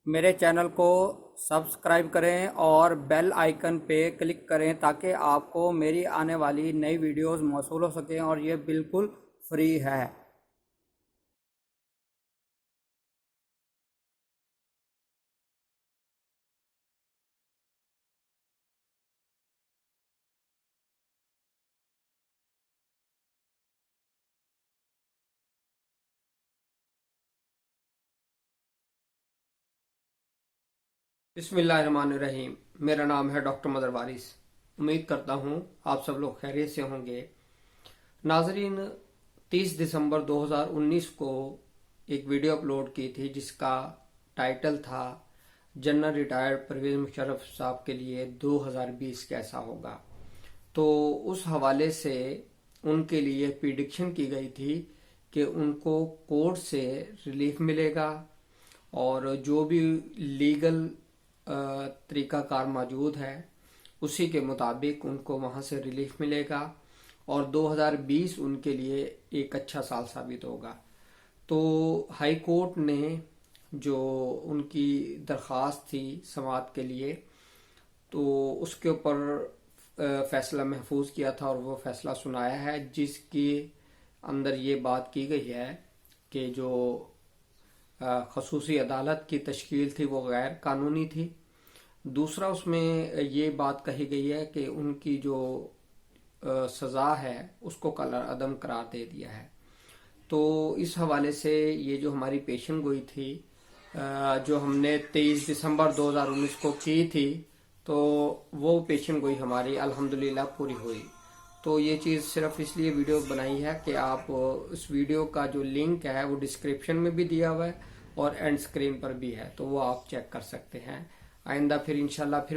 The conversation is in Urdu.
میرے چینل کو سبسکرائب کریں اور بیل آئیکن پہ کلک کریں تاکہ آپ کو میری آنے والی نئی ویڈیوز موصول ہو سکیں، اور یہ بالکل فری ہے۔ بسم اللہ الرحمن الرحیم۔ میرا نام ہے ڈاکٹر مدر وارث۔ امید کرتا ہوں آپ سب لوگ خیریت سے ہوں گے۔ ناظرین، 30 دسمبر 2019 کو ایک ویڈیو اپلوڈ کی تھی جس کا ٹائٹل تھا جنرل ریٹائرڈ پرویز مشرف صاحب کے لیے 2020 کیسا ہوگا۔ تو اس حوالے سے ان کے لیے پریڈکشن کی گئی تھی کہ ان کو کورٹ سے ریلیف ملے گا، اور جو بھی لیگل طریقہ کار موجود ہے اسی کے مطابق ان کو وہاں سے ریلیف ملے گا، اور 2020 ان کے لیے ایک اچھا سال ثابت ہوگا۔ تو ہائی کورٹ نے جو ان کی درخواست تھی سماعت کے لیے، تو اس کے اوپر فیصلہ محفوظ کیا تھا اور وہ فیصلہ سنایا ہے، جس کے اندر یہ بات کی گئی ہے کہ جو خصوصی عدالت کی تشکیل تھی وہ غیر قانونی تھی۔ دوسرا اس میں یہ بات کہی گئی ہے کہ ان کی جو سزا ہے اس کو عدم قرار دے دیا ہے۔ تو اس حوالے سے یہ جو ہماری پیشن گوئی تھی جو ہم نے 23 دسمبر 2019 کو کی تھی، تو وہ پیشن گوئی ہماری الحمدللہ پوری ہوئی۔ تو یہ چیز صرف اس لیے ویڈیو بنائی ہے کہ آپ اس ویڈیو کا جو لنک ہے وہ ڈسکرپشن میں بھی دیا ہوا ہے اور اینڈ اسکرین پر بھی ہے، تو وہ آپ چیک کر سکتے ہیں۔ آئندہ پھر انشاءاللہ پھر